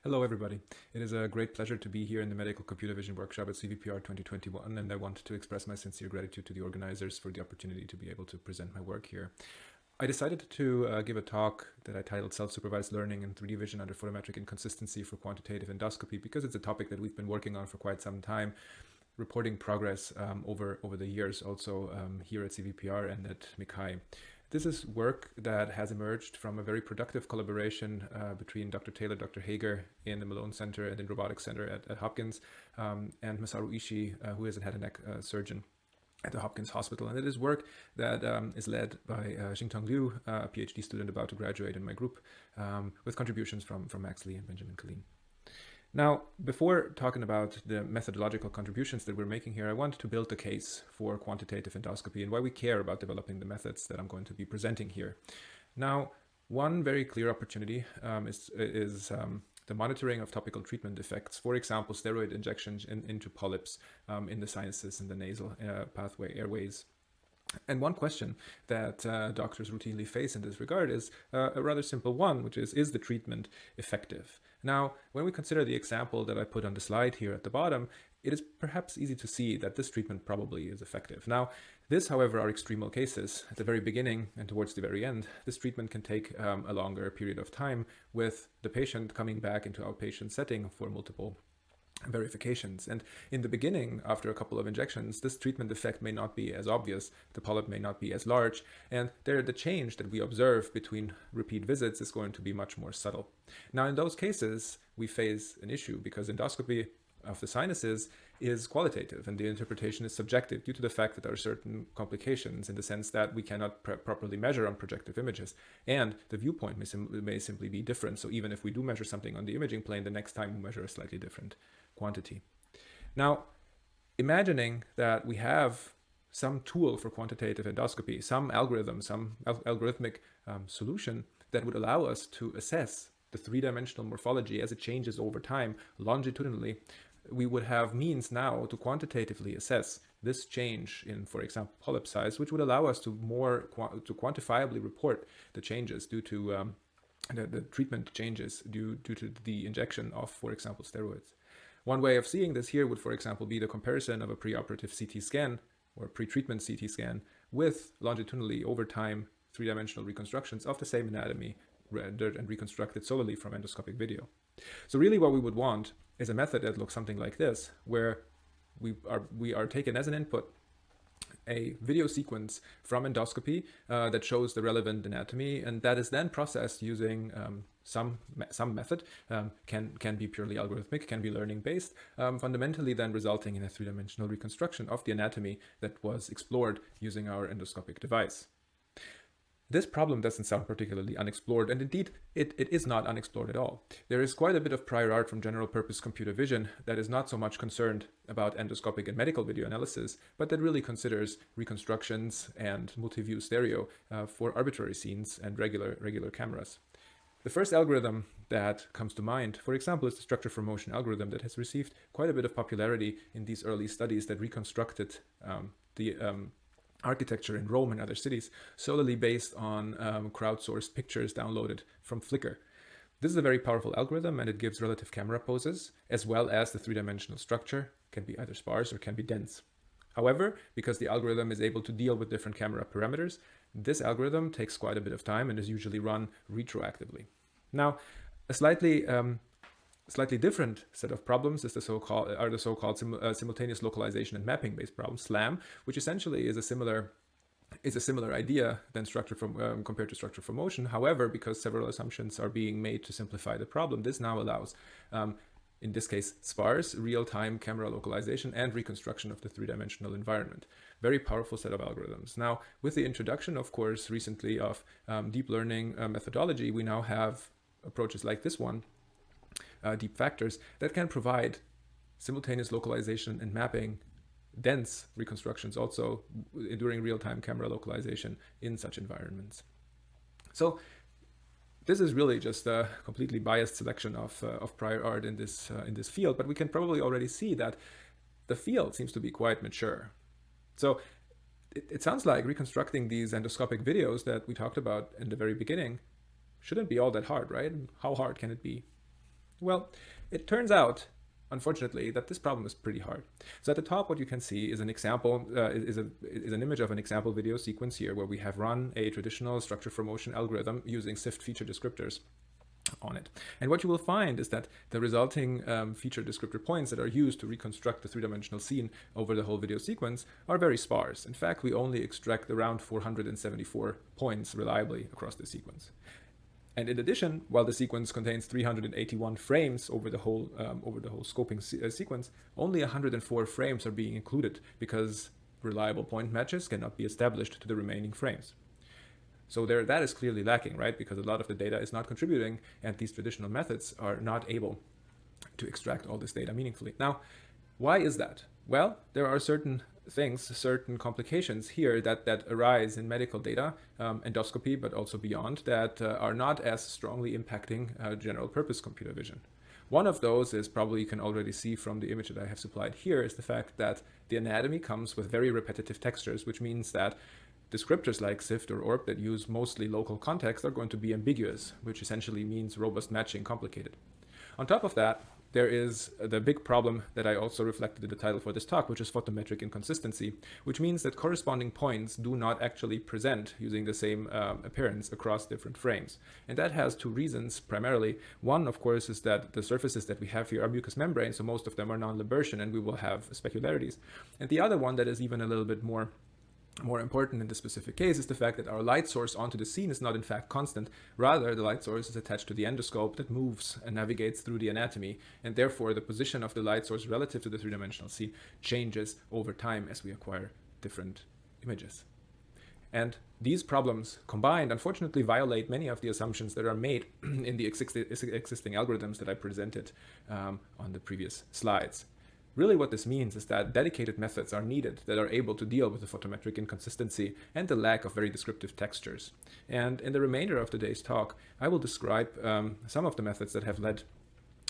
Hello, everybody. It is a great pleasure to be here in the Medical Computer Vision Workshop at CVPR 2021, and I want to express my sincere gratitude to the organizers for the opportunity to be able to present my work here. I decided to give a talk that I titled Self-Supervised Learning in 3D Vision under Photometric Inconsistency for Quantitative Endoscopy because it's a topic that we've been working on for quite some time, reporting progress over the years, also here at CVPR and at MICAI. This is work that has emerged from a very productive collaboration between Dr. Taylor, Dr. Hager in the Malone Center and in Robotics Center at Hopkins, and Masaru Ishii, who is a head and neck surgeon at the Hopkins Hospital. And it is work that is led by Xingtong Liu, a PhD student about to graduate in my group, with contributions from Max Lee and Benjamin Colleen. Now, before talking about the methodological contributions that we're making here, I want to build a case for quantitative endoscopy and why we care about developing the methods that I'm going to be presenting here. Now, one very clear opportunity is the monitoring of topical treatment effects, for example, steroid injections into polyps in the sinuses and the nasal pathway airways. And one question that doctors routinely face in this regard is a rather simple one, which is the treatment effective? Now, when we consider the example that I put on the slide here at the bottom, it is perhaps easy to see that this treatment probably is effective. Now, this, however, are extremal cases. At the very beginning and towards the very end, this treatment can take a longer period of time, with the patient coming back into outpatient setting for multiple verifications. And in the beginning, after a couple of injections, this treatment effect may not be as obvious, the polyp may not be as large, and there the change that we observe between repeat visits is going to be much more subtle. Now, in those cases, we face an issue because endoscopy of the sinuses is qualitative and the interpretation is subjective due to the fact that there are certain complications in the sense that we cannot properly measure on projective images, and the viewpoint may simply be different. So even if we do measure something on the imaging plane, the next time we measure a slightly different quantity. Now, imagining that we have some tool for quantitative endoscopy, some algorithm, some algorithmic solution that would allow us to assess the three-dimensional morphology as it changes over time longitudinally, we would have means now to quantitatively assess this change in, for example, polyp size, which would allow us to quantifiably report the changes due to the treatment changes due to the injection of, for example, steroids. One way of seeing this here would, for example, be the comparison of a preoperative CT scan or pre-treatment CT scan with longitudinally over time three-dimensional reconstructions of the same anatomy rendered and reconstructed solely from endoscopic video. So really what we would want is a method that looks something like this, where we are taken as an input a video sequence from endoscopy that shows the relevant anatomy, and that is then processed using some method, can be purely algorithmic, can be learning based, fundamentally then resulting in a three-dimensional reconstruction of the anatomy that was explored using our endoscopic device. This problem doesn't sound particularly unexplored, and indeed it is not unexplored at all. There is quite a bit of prior art from general purpose computer vision that is not so much concerned about endoscopic and medical video analysis, but that really considers reconstructions and multi-view stereo for arbitrary scenes and regular cameras. The first algorithm that comes to mind, for example, is the structure for motion algorithm that has received quite a bit of popularity in these early studies that reconstructed the architecture in Rome and other cities solely based on crowdsourced pictures downloaded from Flickr. This is a very powerful algorithm, and it gives relative camera poses as well as the three-dimensional structure. It can be either sparse or can be dense. However, because the algorithm is able to deal with different camera parameters, this algorithm takes quite a bit of time and is usually run retroactively. Now, a slightly different set of problems is the so-called simultaneous localization and mapping based problem, SLAM, which essentially is a similar idea than compared to structure for motion. However, because several assumptions are being made to simplify the problem, this now allows, in this case, sparse real-time camera localization and reconstruction of the three-dimensional environment. Very powerful set of algorithms. Now, with the introduction, of course, recently of deep learning methodology, we now have approaches like this one, deep factors, that can provide simultaneous localization and mapping, dense reconstructions also during real-time camera localization in such environments. So this is really just a completely biased selection of prior art in this field, but we can probably already see that the field seems to be quite mature. So it sounds like reconstructing these endoscopic videos that we talked about in the very beginning shouldn't be all that hard, right? How hard can it be? Well, it turns out, unfortunately, that this problem is pretty hard. So at the top, what you can see is an example, is an image of an example video sequence here where we have run a traditional structure for motion algorithm using SIFT feature descriptors on it. And what you will find is that the resulting feature descriptor points that are used to reconstruct the three-dimensional scene over the whole video sequence are very sparse. In fact, we only extract around 474 points reliably across the sequence. And in addition, while the sequence contains 381 frames over the whole scoping sequence, only 104 frames are being included because reliable point matches cannot be established to the remaining frames. So that is clearly lacking, right? Because a lot of the data is not contributing, and these traditional methods are not able to extract all this data meaningfully. Now, why is that? Well, there are certain complications here that arise in medical data, endoscopy, but also beyond, that are not as strongly impacting general purpose computer vision. One of those is, probably you can already see from the image that I have supplied here, is the fact that the anatomy comes with very repetitive textures, which means that descriptors like SIFT or ORP that use mostly local context are going to be ambiguous, which essentially means robust matching complicated. On top of that, there is the big problem that I also reflected in the title for this talk, which is photometric inconsistency, which means that corresponding points do not actually present using the same appearance across different frames. And that has two reasons primarily. One, of course, is that the surfaces that we have here are mucous membrane, so most of them are non-Liobertian, and we will have specularities. And the other one that is even a little bit more important in this specific case is the fact that our light source onto the scene is not in fact constant. Rather, the light source is attached to the endoscope that moves and navigates through the anatomy, and therefore the position of the light source relative to the three-dimensional scene changes over time as we acquire different images. And these problems combined, unfortunately, violate many of the assumptions that are made in the existing algorithms that I presented on the previous slides. Really what this means is that dedicated methods are needed that are able to deal with the photometric inconsistency and the lack of very descriptive textures. And in the remainder of today's talk, I will describe some of the methods that have led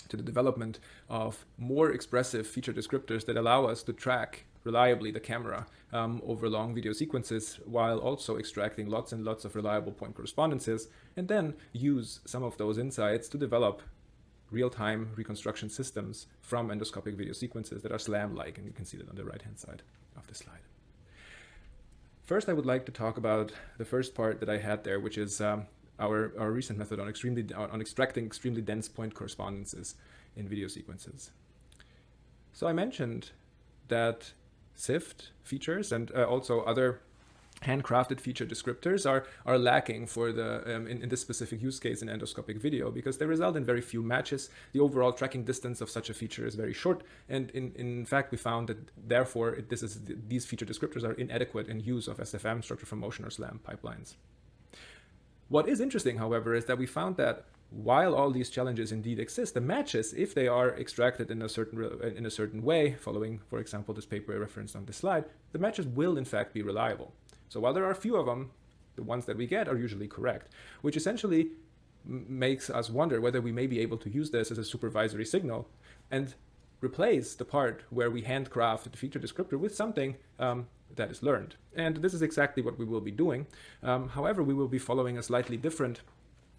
to the development of more expressive feature descriptors that allow us to track reliably the camera over long video sequences while also extracting lots and lots of reliable point correspondences, and then use some of those insights to develop real-time reconstruction systems from endoscopic video sequences that are SLAM-like, and you can see that on the right-hand side of the slide. First, I would like to talk about the first part that I had there, which is our recent method on extracting extremely dense point correspondences in video sequences. So I mentioned that SIFT features and also other handcrafted feature descriptors are lacking for the in this specific use case in endoscopic video because they result in very few matches. The overall tracking distance of such a feature is very short, and in fact we found that therefore these feature descriptors are inadequate in use of SFM, structure from motion, or SLAM pipelines. What is interesting, however, is that we found that while all these challenges indeed exist, the matches, if they are extracted in a certain way, following, for example, this paper I referenced on this slide, the matches will in fact be reliable. So while there are a few of them, the ones that we get are usually correct, which essentially makes us wonder whether we may be able to use this as a supervisory signal and replace the part where we handcraft the feature descriptor with something that is learned. And this is exactly what we will be doing. However, we will be following a slightly different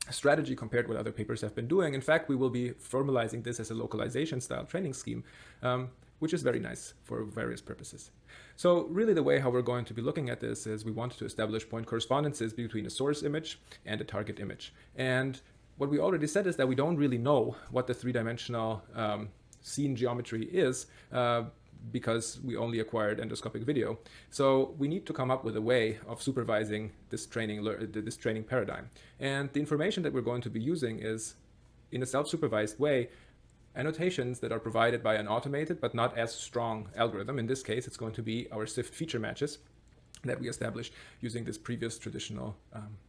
strategy compared to what other papers have been doing. In fact, we will be formalizing this as a localization style training scheme, which is very nice for various purposes. So really the way how we're going to be looking at this is we want to establish point correspondences between a source image and a target image. And what we already said is that we don't really know what the three-dimensional scene geometry is because we only acquired endoscopic video. So we need to come up with a way of supervising this training paradigm. And the information that we're going to be using is, in a self-supervised way, annotations that are provided by an automated but not as strong algorithm. In this case, it's going to be our SIFT feature matches that we established using this previous traditional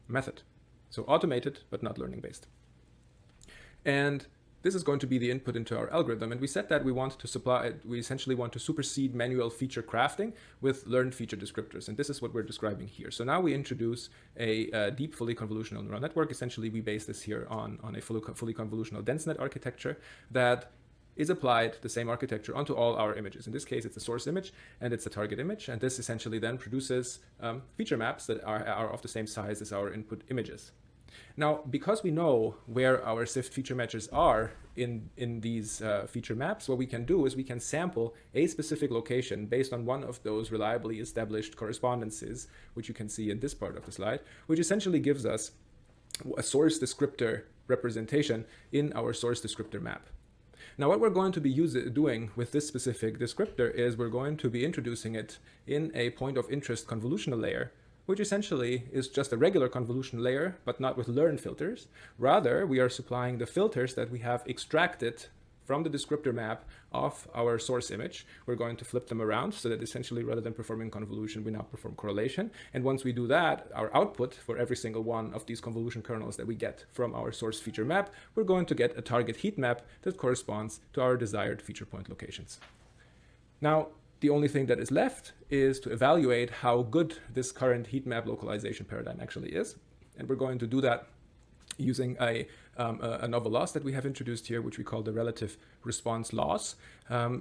method. So automated but not learning based. And this is going to be the input into our algorithm, and we said that we essentially want to supersede manual feature crafting with learned feature descriptors, and this is what we're describing here. So now we introduce a deep fully convolutional neural network. Essentially, we base this here on a fully convolutional dense net architecture that is applied the same architecture onto all our images. In this case, it's a source image and it's a target image, and this essentially then produces feature maps that are of the same size as our input images. Now, because we know where our SIFT feature matches are in these feature maps, what we can do is we can sample a specific location based on one of those reliably established correspondences, which you can see in this part of the slide, which essentially gives us a source descriptor representation in our source descriptor map. Now, what we're going to be doing with this specific descriptor is we're going to be introducing it in a point of interest convolutional layer, which essentially is just a regular convolution layer, but not with learned filters. Rather, we are supplying the filters that we have extracted from the descriptor map of our source image. We're going to flip them around so that essentially, rather than performing convolution, we now perform correlation. And once we do that, our output for every single one of these convolution kernels that we get from our source feature map, we're going to get a target heat map that corresponds to our desired feature point locations. Now, the only thing that is left is to evaluate how good this current heat map localization paradigm actually is. And we're going to do that using a novel loss that we have introduced here, which we call the relative response loss,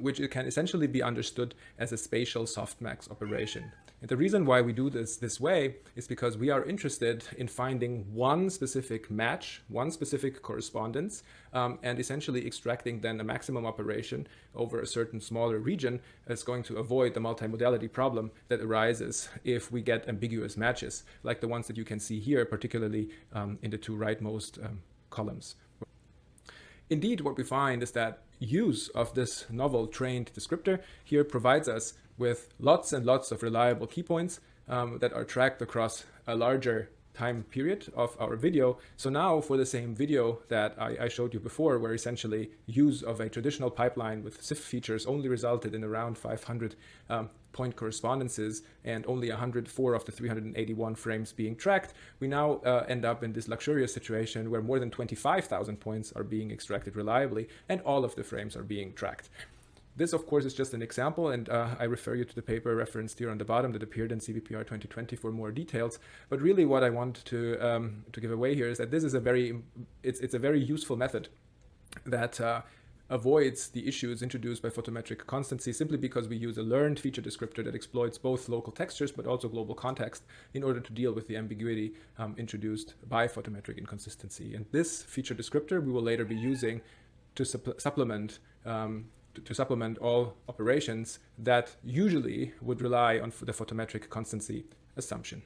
which it can essentially be understood as a spatial softmax operation. And the reason why we do this way is because we are interested in finding one specific match, one specific correspondence, and essentially extracting then a maximum operation over a certain smaller region that's going to avoid the multimodality problem that arises if we get ambiguous matches, like the ones that you can see here, particularly in the two rightmost columns. Indeed, what we find is that use of this novel trained descriptor here provides us with lots and lots of reliable key points that are tracked across a larger time period of our video. So now for the same video that I showed you before, where essentially use of a traditional pipeline with SIFT features only resulted in around 500 point correspondences and only 104 of the 381 frames being tracked, we now end up in this luxurious situation where more than 25,000 points are being extracted reliably and all of the frames are being tracked. This, of course, is just an example, and I refer you to the paper referenced here on the bottom that appeared in CVPR 2020 for more details. But really what I want to give away here is that this is a very useful method that avoids the issues introduced by photometric constancy simply because we use a learned feature descriptor that exploits both local textures but also global context in order to deal with the ambiguity introduced by photometric inconsistency. And this feature descriptor we will later be using to supplement all operations that usually would rely on the photometric constancy assumption.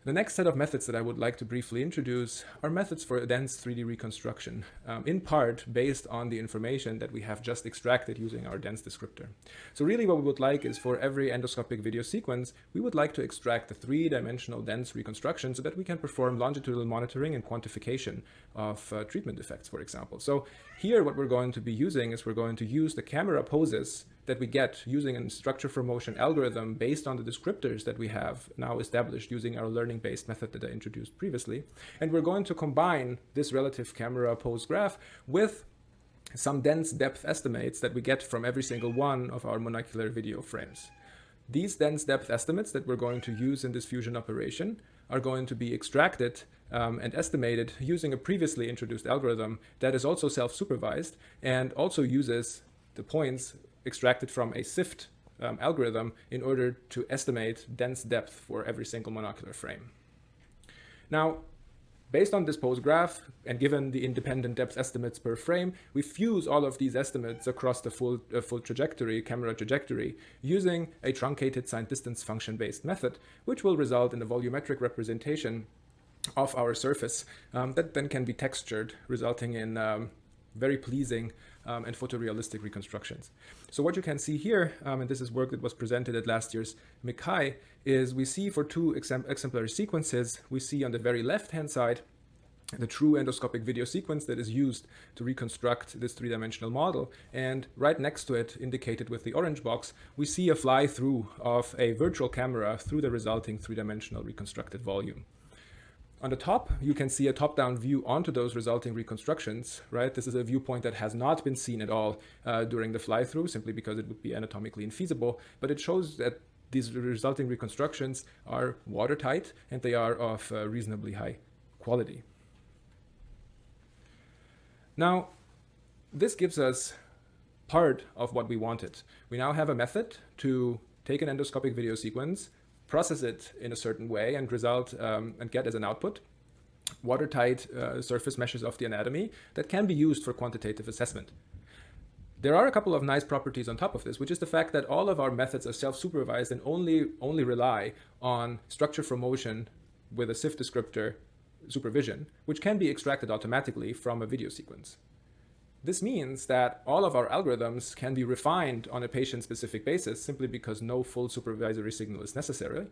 The next set of methods that I would like to briefly introduce are methods for dense 3D reconstruction, in part based on the information that we have just extracted using our dense descriptor. So really what we would like is for every endoscopic video sequence, we would like to extract the three-dimensional dense reconstruction so that we can perform longitudinal monitoring and quantification of treatment effects, for example. So here what we're going to be using is we're going to use the camera poses that we get using a structure for motion algorithm based on the descriptors that we have now established using our learning-based method that I introduced previously. And we're going to combine this relative camera pose graph with some dense depth estimates that we get from every single one of our monocular video frames. These dense depth estimates that we're going to use in this fusion operation are going to be extracted and estimated using a previously introduced algorithm that is also self-supervised and also uses the points extracted from a SIFT algorithm in order to estimate dense depth for every single monocular frame. Now, based on this pose graph and given the independent depth estimates per frame, we fuse all of these estimates across the full trajectory, camera trajectory, using a truncated signed distance function-based method, which will result in a volumetric representation of our surface that then can be textured, resulting in very pleasing and photorealistic reconstructions. So what you can see here, and this is work that was presented at last year's MICHI, is we see for two exemplary sequences, we see on the very left-hand side the true endoscopic video sequence that is used to reconstruct this three-dimensional model. And right next to it, indicated with the orange box, we see a fly-through of a virtual camera through the resulting three-dimensional reconstructed volume. On the top, you can see a top-down view onto those resulting reconstructions, right? This is a viewpoint that has not been seen at all during the fly-through, simply because it would be anatomically infeasible, but it shows that these resulting reconstructions are watertight and they are of reasonably high quality. Now, this gives us part of what we wanted. We now have a method to take an endoscopic video sequence, process it in a certain way and result and get as an output watertight surface meshes of the anatomy that can be used for quantitative assessment. There are a couple of nice properties on top of this, which is the fact that all of our methods are self-supervised and only rely on structure for motion with a SIF descriptor supervision, which can be extracted automatically from a video sequence. This means that all of our algorithms can be refined on a patient-specific basis simply because no full supervisory signal is necessary.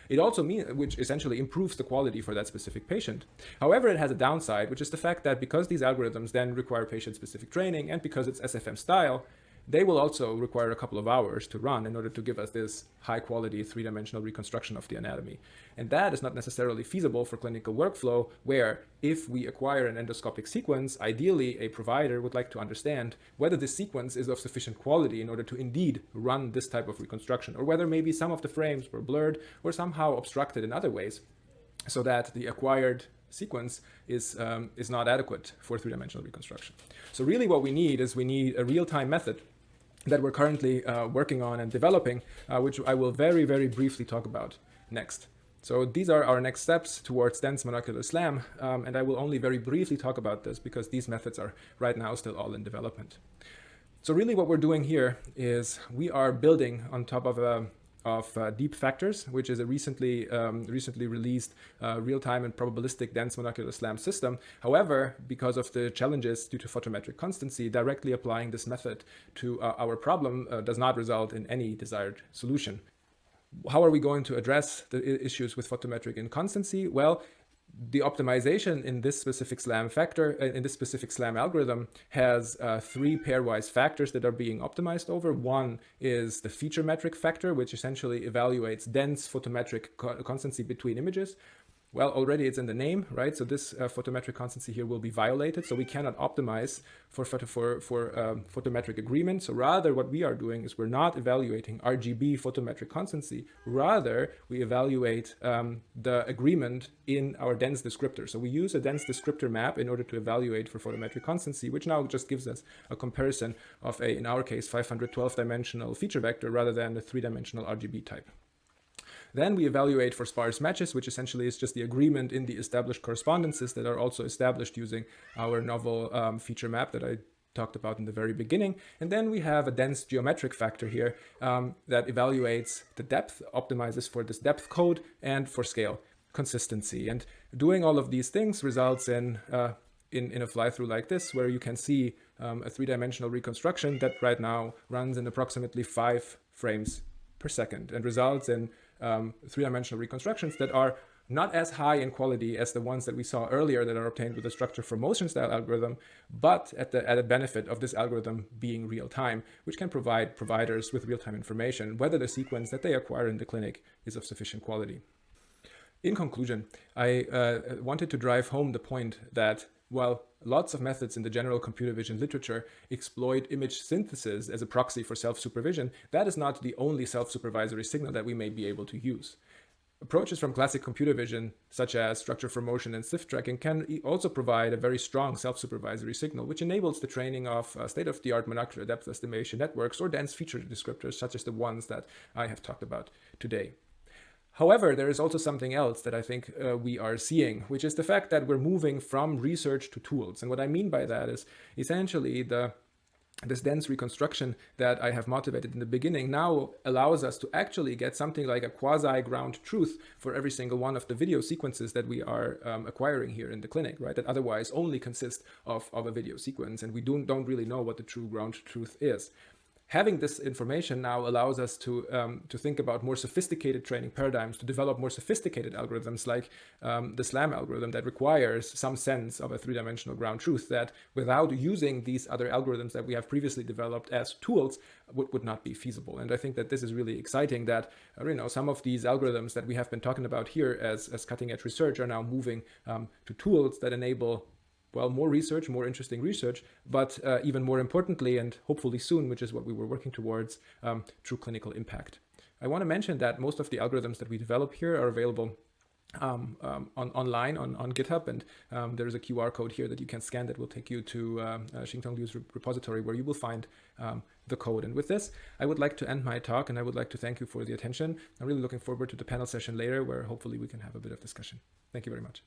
It also means, which essentially improves the quality for that specific patient. However, it has a downside, which is the fact that because these algorithms then require patient-specific training and because it's SFM style, they will also require a couple of hours to run in order to give us this high-quality three-dimensional reconstruction of the anatomy. And that is not necessarily feasible for clinical workflow, where if we acquire an endoscopic sequence, ideally a provider would like to understand whether this sequence is of sufficient quality in order to indeed run this type of reconstruction, or whether maybe some of the frames were blurred or somehow obstructed in other ways, so that the acquired sequence is not adequate for three-dimensional reconstruction. So really what we need is a real-time method that we're currently working on and developing, which I will very, very briefly talk about next. So these are our next steps towards dense monocular SLAM, and I will only very briefly talk about this because these methods are right now still all in development. So really what we're doing here is we are building on top of Deep Factors, which is a recently released real-time and probabilistic dense monocular SLAM system. However, because of the challenges due to photometric constancy, directly applying this method to our problem does not result in any desired solution. How are we going to address the issues with photometric inconstancy? Well, the optimization in this specific SLAM factor, in this specific SLAM algorithm, has three pairwise factors that are being optimized over. One is the feature metric factor, which essentially evaluates dense photometric constancy between images. Well, already it's in the name, right? So this photometric constancy here will be violated. So we cannot optimize for photometric agreement. So rather what we are doing is we're not evaluating RGB photometric constancy. Rather, we evaluate the agreement in our dense descriptor. So we use a dense descriptor map in order to evaluate for photometric constancy, which now just gives us a comparison of a, in our case, 512 dimensional feature vector rather than the three-dimensional RGB type. Then we evaluate for sparse matches, which essentially is just the agreement in the established correspondences that are also established using our novel feature map that I talked about in the very beginning. And then we have a dense geometric factor here that evaluates the depth, optimizes for this depth code and for scale consistency. And doing all of these things results in a fly-through like this, where you can see a three-dimensional reconstruction that right now runs in approximately 5 frames per second and results in three-dimensional reconstructions that are not as high in quality as the ones that we saw earlier that are obtained with the structure for motion style algorithm, but at the added benefit of this algorithm being real-time, which can provide providers with real-time information whether the sequence that they acquire in the clinic is of sufficient quality. In conclusion, I wanted to drive home the point that while lots of methods in the general computer vision literature exploit image synthesis as a proxy for self-supervision, that is not the only self-supervisory signal that we may be able to use. Approaches from classic computer vision, such as structure for motion and SIF tracking, can also provide a very strong self-supervisory signal, which enables the training of state-of-the-art monocular depth estimation networks or dense feature descriptors, such as the ones that I have talked about today. However, there is also something else that I think we are seeing, which is the fact that we're moving from research to tools. And what I mean by that is essentially this dense reconstruction that I have motivated in the beginning now allows us to actually get something like a quasi-ground truth for every single one of the video sequences that we are acquiring here in the clinic, right? That otherwise only consist of a video sequence, and we don't really know what the true ground truth is. Having this information now allows us to think about more sophisticated training paradigms, to develop more sophisticated algorithms like the SLAM algorithm that requires some sense of a three-dimensional ground truth that without using these other algorithms that we have previously developed as tools would not be feasible. And I think that this is really exciting that some of these algorithms that we have been talking about here as cutting-edge research are now moving to tools that enable more research, more interesting research, but even more importantly, and hopefully soon, which is what we were working towards, true clinical impact. I want to mention that most of the algorithms that we develop here are available online on GitHub, and there is a QR code here that you can scan that will take you to Xingtong Liu's repository where you will find the code. And with this, I would like to end my talk, and I would like to thank you for the attention. I'm really looking forward to the panel session later where hopefully we can have a bit of discussion. Thank you very much.